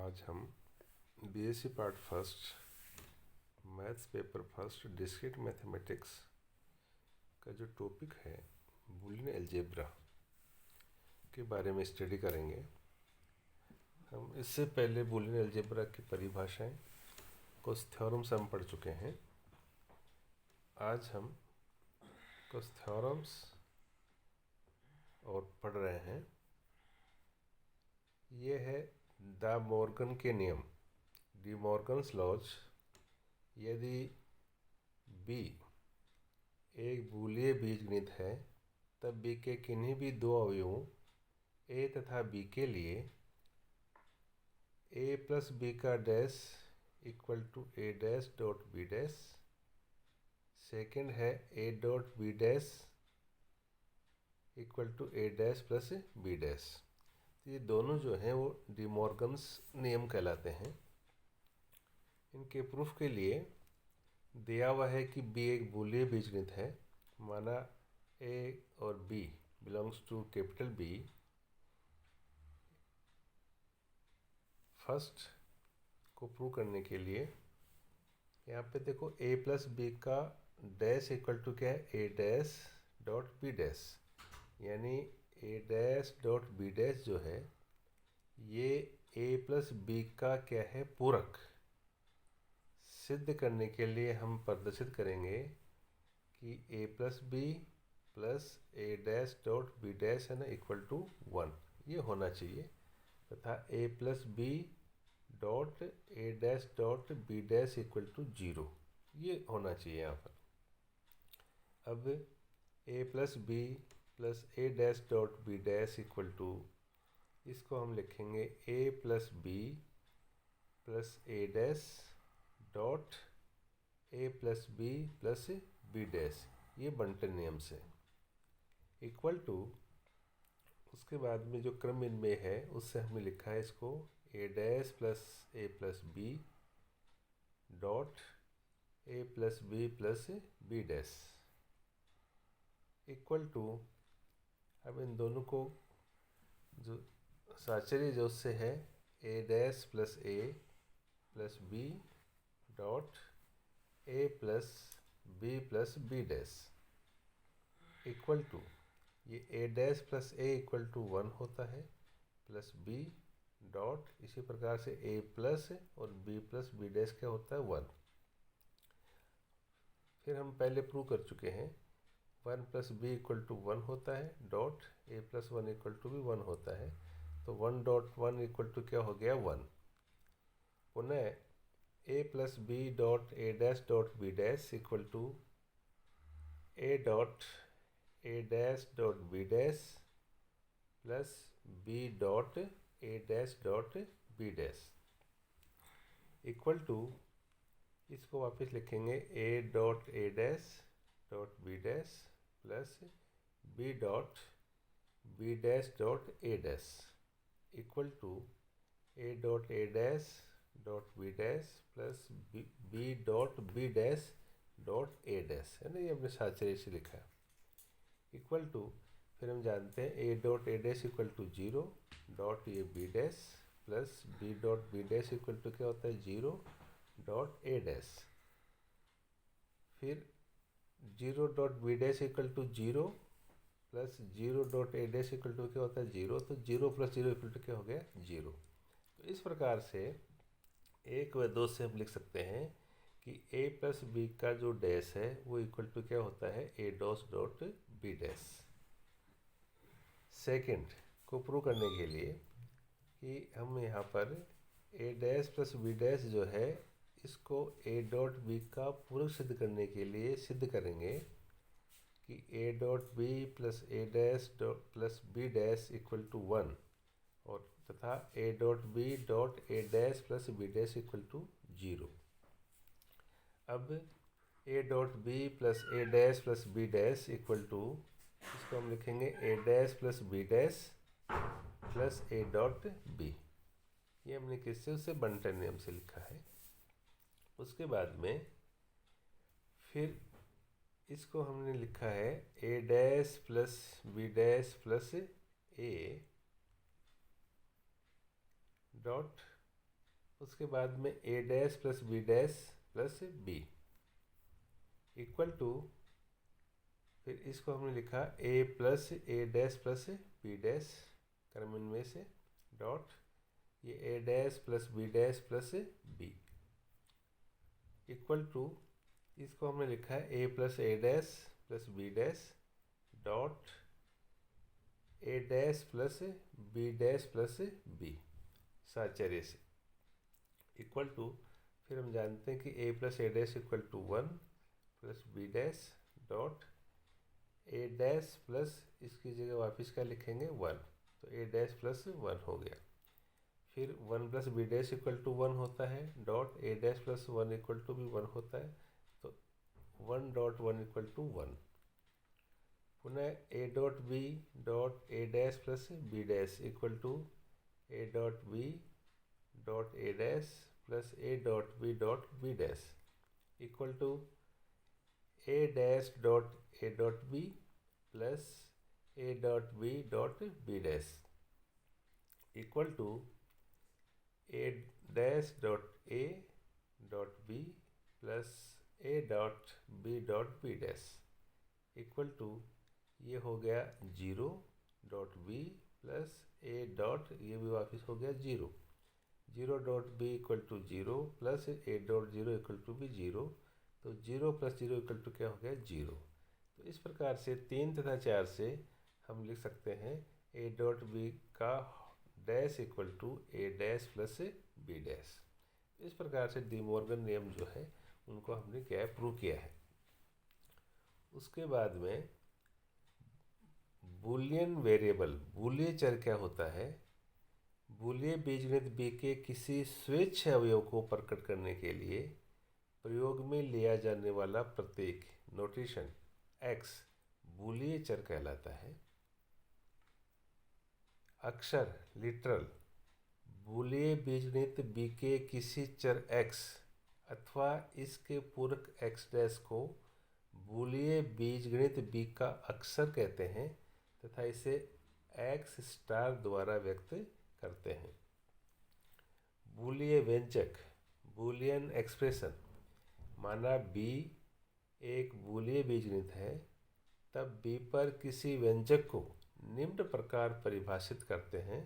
आज हम BSc part first maths paper first discrete mathematics का जो टॉपिक है बूलियन अलजेब्रा के बारे में स्टडी करेंगे। हम इससे पहले बूलियन अलजेब्रा की परिभाषाएं कुछ थ्योरम्स हम पढ़ चुके हैं। आज हम कुछ थ्योरम्स और पढ़ रहे हैं। ये है द मॉर्गन के नियम, डी मॉर्गन्स लॉज। यदि b एक बूलिय बीजगणित है तब b के किन्हीं भी दो अवयवों a तथा b के लिए a प्लस b का dash equal to a dash dot b dash. Second है a dot b dash equal to a dash plus b dash. ये दोनों जो हैं वो डी मॉर्गन्स नियम कहलाते हैं। इनके प्रूफ के लिए दिया हुआ है कि b एक बूलिय बीजगणित है। माना a और b belongs to capital B। First को प्रूव करने के लिए यहाँ पे देखो a प्लस b का डैश इक्वल टू क्या है, a dash dot b dash. यानी a dash dot b dash जो है ये a प्लस b का क्या है, पूरक। सिद्ध करने के लिए हम प्रदर्शित करेंगे कि a plus b plus a dash dot b dash है ना इक्वल टू 1, ये होना चाहिए। तथा a plus b dot a dash dot b dash equal to 0, ये होना चाहिए यहाँ पर। अब a plus b plus a dash dot b dash equal to, इसको हम लिखेंगे a plus b plus a dash dot a plus b plus b dash, ये बंटन नियम से इक्वल टू। उसके बाद में जो क्रम इनमें है उससे हमने लिखा है इसको a dash plus a plus b dot a plus b plus b dash equal to. अब इन दोनों को जो साचर्य जो उससे है a dash plus a plus b dot a plus b plus b dash equal to, ये a dash plus a equal to 1 होता है प्लस b डॉट, इसी प्रकार से a प्लस और b प्लस b डैश क्या होता है 1। फिर हम पहले प्रूव कर चुके हैं 1 प्लस b इक्वल टू 1 होता है dot a plus 1 equal to भी 1 होता है। तो 1 डॉट 1 इक्वल टू क्या हो गया 1। पुनः a plus b dot a dash dot b dash equal to a dot a dash dot b dash plus b dot a dash dot b dash equal to, इसको वापस लिखेंगे a dot a dash dot b dash plus b dot b dash dot a dash equal to a dot a dash dot b dash plus b dot b dash dot a dash, है ना, ये हमने साचर्य से लिखा है equal to. फिर हम जानते हैं a dot a dash equal to 0 dot ये b dash plus b dot b dash equal to क्या होता है 0 डॉट a डैश। फिर 0 dot b dash equal to 0 plus 0 dot a dash equal to क्या होता है 0, तो 0 प्लस 0 इक्वल टू क्या हो गया 0। तो इस प्रकार से 1 व 2 से हम लिख सकते हैं कि a प्लस b का जो डैश है वो इक्वल टू क्या होता है a डॉस डॉट b डैश। सेकेंड को प्रूव करने के लिए कि हम यहाँ पर a dash plus b dash जो है इसको a डॉट b का पूरक सिद्ध करने के लिए सिद्ध करेंगे कि a dot b plus a dash dot plus b dash equal to 1 और तथा a dot b dot a dash plus b dash equal to 0। अब a dot b plus a dash plus b dash equal to, इसको हम लिखेंगे a dash plus b dash plus a dot b। ये हमने किससे, उससे बंटन नियम से लिखा है। उसके बाद में फिर इसको हमने लिखा है a dash plus b dash plus a dot उसके बाद में A dash plus B dash plus B equal to, फिर इसको हमने लिखा A plus A dash plus B dash क्रम इनमें से डॉट ये A dash plus B dash plus B equal to, इसको हमने लिखा है A plus A dash plus B dash dot A dash plus B dash plus B साचर्य से इक्वल टू, फिर हम जानते हैं कि A plus A dash equal to 1 plus B dash dot A dash plus इसकी जगह वापस क्या लिखेंगे 1, तो ए डैश प्लस 1 हो गया। फिर 1 plus B dash equal to 1 होता है dot A dash plus 1 equal to भी 1 होता है, तो 1 डॉट 1 इक्वल टू 1। पुनः a dot b dot A dash plus B dash equal to a dot b dot A dash plus A dot B dash equal to A dash dot A dot B plus A dot B dash equal to A dash dot A dot B plus A dot B dash equal to, ये हो गया 0 dot B plus ए dot, ये भी वापस हो गया 0, 0 dot b equal to 0 plus A dot 0 equal to भी 0, तो 0 प्लस 0 इक्वल टू क्या हो गया 0। तो इस प्रकार से 3 तथा 4 से हम लिख सकते हैं ए डॉट बी का dash equal to A dash plus B dash. इस प्रकार से डी मॉर्गन नियम जो है उनको हमने क्या है प्रूव किया है। उसके बाद में बूलियन वेरिएबल, बूलिय चर क्या होता है? बूलिय बीजगणित बी के किसी स्वेच्छ अवयव को प्रकट करने के लिए प्रयोग में लिया जाने वाला प्रतीक नोटेशन x बूलिय चर कहलाता है। अक्षर लिटरल बूलिय बीजगणित बी के किसी चर x अथवा इसके पूरक x डैश को बूलिय बीजगणित बी का अक्षर कहते हैं तथा इसे x स्टार द्वारा व्यक्त करते हैं। बूलिय व्यंजक बूलियन एक्सप्रेशन, माना b एक बूलिय बीजगणित है, तब b पर किसी व्यंजक को निम्न प्रकार परिभाषित करते हैं।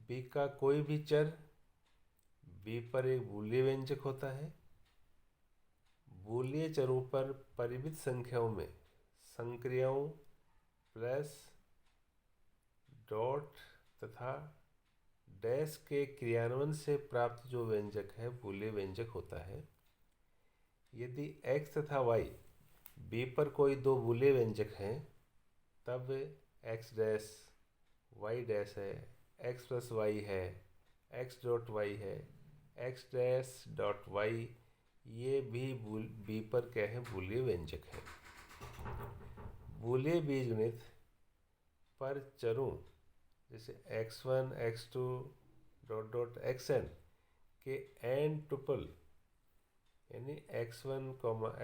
b का कोई भी चर b पर एक बूलिय व्यंजक होता है। बूलिय चरों पर परिमित संख्याओं में संक्रियाओं प्लस डॉट तथा डैश के क्रियान्वयन से प्राप्त जो व्यंजक है बूलिय व्यंजक होता है। यदि x तथा y b पर कोई दो बूलिय व्यंजक हैं, तब x डैश y डैश है, x प्लस y है, x डॉट y है, x डैश डॉट y, ये भी b पर क्या है बूलिय व्यंजक है। बूलिय बीजगणित पर चरों जैसे x1 x2 dot dot xn के n टुपल यानी x1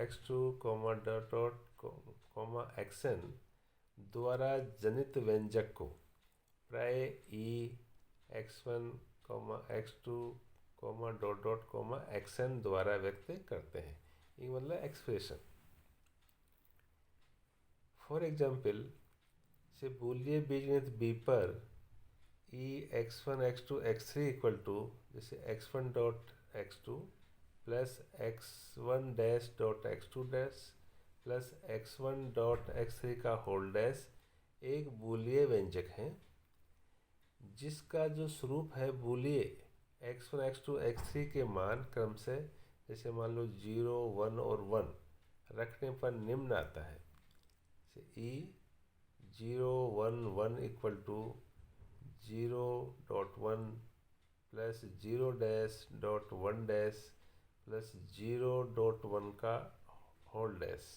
x2 dot dot xn द्वारा जनित व्यंजक को प्राय e x1 x2 dot dot xn द्वारा व्यक्त करते हैं। ये मतलब एक्सप्रेशन। फॉर एग्जाम्पल से बूलिय बीजगणित b पर e x1 x2 x3 equal to जैसे x1 dot x2 plus x1 dash dot x2 dash plus x1 dot x3 का होल डैश एक बूलिय व्यंजक है जिसका जो स्वरूप है बूलिय x1 x2 x3 के मान क्रम से जैसे मान लो 0 1 और 1 रखने पर निम्न आता है। e 0 1 1 equal to 0 dot 1 plus 0 dash dot 1 dash plus 0 dot 1 का होल डैश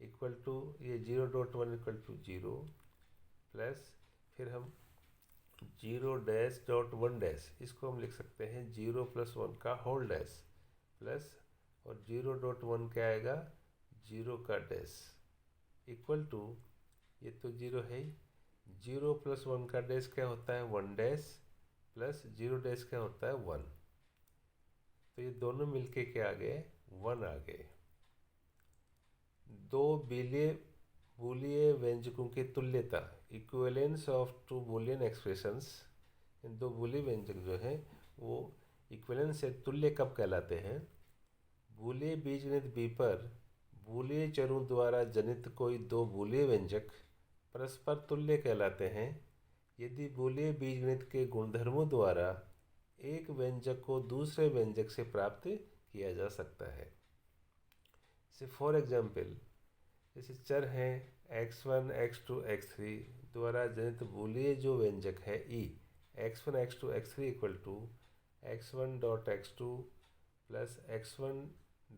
इक्वल टू ये 0 डॉट 1 इक्वल टू 0 प्लस फिर हम 0 डैश डॉट 1 डैश, इसको हम लिख सकते हैं 0 प्लस 1 का होल डैश प्लस और 0 डॉट 1 क्या आएगा 0 का डैश इक्वल टू, ये तो 0 है ही, 0 प्लस 1 का डैश क्या होता है 1 डैश प्लस 0 डैश क्या होता है 1, तो ये दोनों मिलके क्या आ गए 1 आ गए। दो बूलिये व्यंजकों की तुल्यता, equivalence of two Boolean expressions, इन दो बूलियन व्यंजक जो हैं वो इक्विवेलेंस से तुल्य कब कहलाते हैं? बूलिये बीजगणित बी पर बूलिये चरों द्वारा जनित कोई दो बूलिये व्यंजक परस्पर तुल्य कहलाते हैं यदि बूलिये बीजगणित के गुणधर्मों द्वारा एक व्यंजक को दूसरे व्यंजक से प्राप्त किया जा सकता है। जैसे फॉर एग्जाम्पल, जैसे चर हैं x1 x2 x3 द्वारा जनित बूलिये जो व्यंजक है e x1 x2 x3 equal to x1 dot x2 plus x1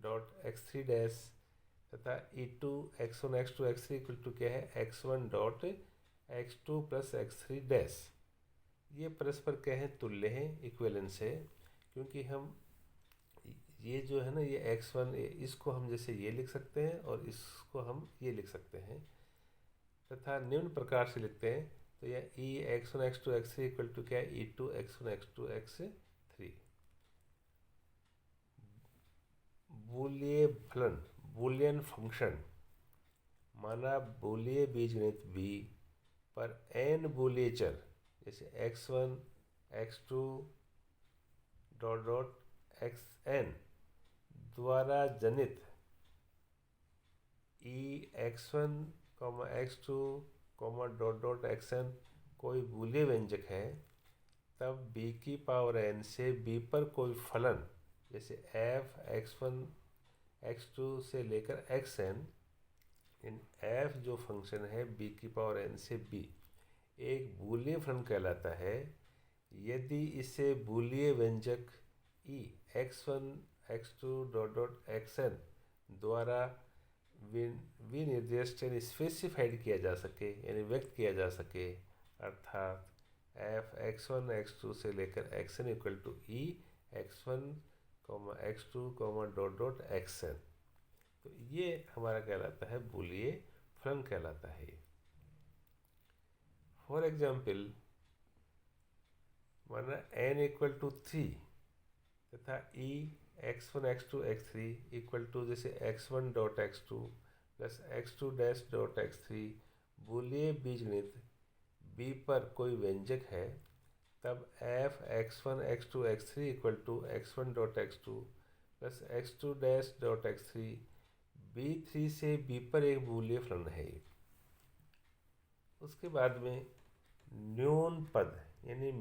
dot x3 dash तथा e2 x1 x2 x3 equal to क्या है x1 dot x2 plus x3 dash. ये परस्पर क्या है तुल्य हैं, इक्विवेलेंस है, क्योंकि हम ये जो है ना ये x1 इसको हम जैसे ये लिख सकते हैं और इसको हम ये लिख सकते हैं तथा निम्न प्रकार से लिखते हैं, तो यह ई x1 x2 x3 equal to क्या है e2 x1 x2 x3। बूलिये फलन, बूलियन फंक्शन, माना बूलिये बीजगणित b पर n बूलिये चर जैसे x1 x2 dot dot xn द्वारा जनित ई x1 x2 dot dot xn कोई बूलिये व्यंजक है, तब b की पावर n से b पर कोई फलन जैसे f x1 x2 से लेकर xn, इन f जो फंक्शन है b की पावर n से b एक बूलिये फलन कहलाता है यदि इसे बूलिये व्यंजक ई x1 x2 dot dot xn द्वारा विनिर्दिष्ट यानी स्पेसिफाइड किया जा सके यानी व्यक्त किया जा सके, अर्थात f x1 x2 से लेकर xn equal to e x1 x2 dot dot xn, तो ये हमारा कहलाता है बूलिये फलन कहलाता है। फॉर एग्जाम्पल, माना n इक्वल टू 3 तथा ई x1 x2 x3 equal to जैसे x1 dot x2 plus x2 dash dot x3 बूलिये बीजगणित b पर कोई व्यंजक है, तब f x1 x2 x3 equal to x1 dot x2 plus x2 dash dot x3 b3 से b पर एक बूलिये फलन है। उसके बाद में न्यून पद यानी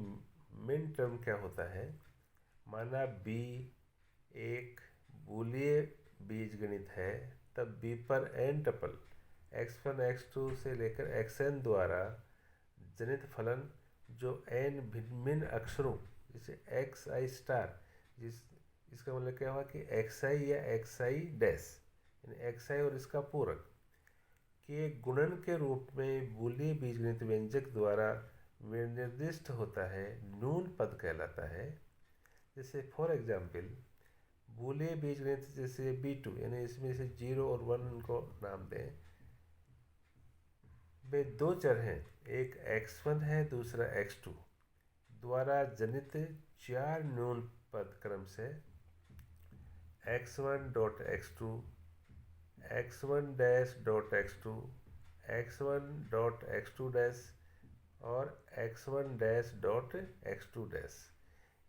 मिन टर्म क्या होता है? माना b एक बूलिये बीजगणित है, तब b पर n टपल x1 x2 से लेकर xn द्वारा जनित फलन जो n भिन्न भिन्न अक्षरों जैसे xi स्टार, इसका मतलब क्या हुआ कि xi या xi डैश यानी xi और इसका पूरक के गुणन के रूप में बूलिये बीजगणित व्यंजक द्वारा निर्दिष्ट होता है, न्यून पद कहलाता है। जैसे फॉर एग्जाम्पल, बूलिये बीजगणित जैसे b2 यानी इसमें से 0 और 1 को नाम दें, वे दो चर हैं, एक x1 है दूसरा x2 द्वारा जनित चार न्यून पद क्रम से x1 dot x2 x1 dash dot x2 x1 dot x2 dash और x1 dash dot x2 dash.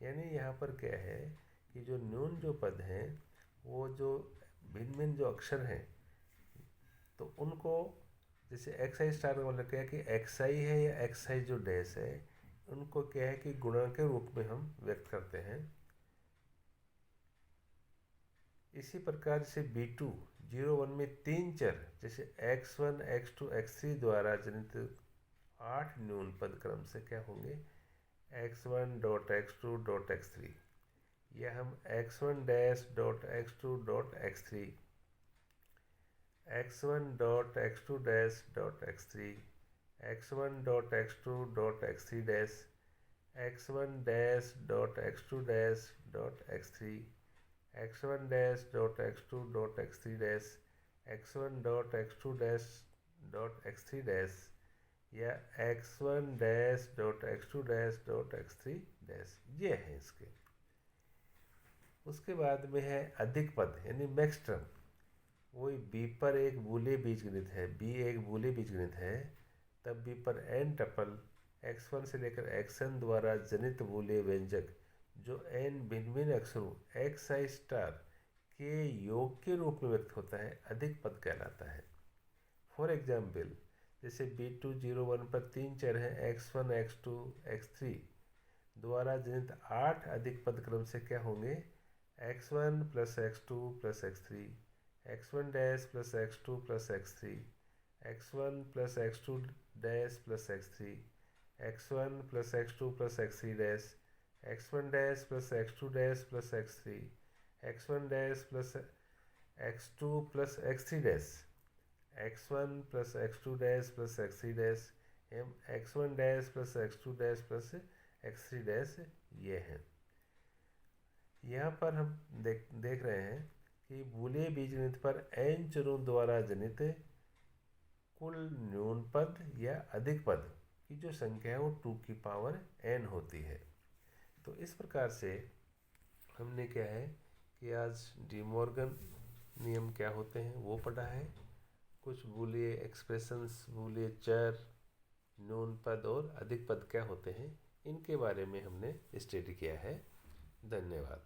यानी यहाँ पर क्या है कि जो न्यून जो पद हैं वो जो भिन्न भिन्न जो अक्षर हैं, तो उनको जैसे xi स्टार का मतलब क्या है कि xi है या xi जो डैश है, उनको क्या है कि गुणा के रूप में हम व्यक्त करते हैं। इसी प्रकार जैसे b2 0 1 में तीन चर जैसे x1 x2 x3 द्वारा जनित 8 न्यून पद क्रम से क्या होंगे x1 dot x2 dot x3, या हम x1 dash dot x2 dot x3 x1 dot x2 dash dot x3 x1 dot x2 dot x3 dash x1 dash dot x2 dash dot x3 x1 dash dot x2 dot x3 dash x1 dot x2 dash dot x3 dash. या x1 dash dot x2 dash dot x3 dash, ये है इसके। उसके बाद में है अधिक पद यानी मैक्स टर्म। वही b पर एक बूलियन बीजगणित है, b एक बूलियन बीजगणित है, तब b पर n टपल x1 से लेकर xn द्वारा जनित बूलियन व्यंजक जो n भिन्न भिन्न अक्षरों xi स्टार के योग के रूप में व्यक्त होता है, अधिक पद कहलाता है। फॉर एग्जाम्पल, जैसे B201 पर 3 चर हैं x1 x2 x3 द्वारा जनित 8 अधिक पद क्रम से क्या होंगे, x1 plus x2 plus x3, x1 dash plus x2 plus x3, x1 plus x2 dash plus x3, x1 plus x2 plus x3 dash, x1 dash plus x2 dash plus x3, x1 dash plus x2 plus x3 dash, x1 plus x2 dash plus x3 dash, x1 dash plus x2 dash plus x3 dash, ये हैं। यहाँ पर हम देख रहे हैं कि Boolean बीजगणित पर n चरों द्वारा जनित कुल न्यून पद या अधिक पद की जो संख्या है वो 2 की पावर n होती है। तो इस प्रकार से हमने क्या है कि आज डी मॉर्गन नियम क्या होते हैं वो पढ़ा है, कुछ बूलियन एक्सप्रेशंस, बूलियन चर, न्यून पद और अधिक पद क्या होते हैं, इनके बारे में हमने स्टडी किया है। धन्यवाद।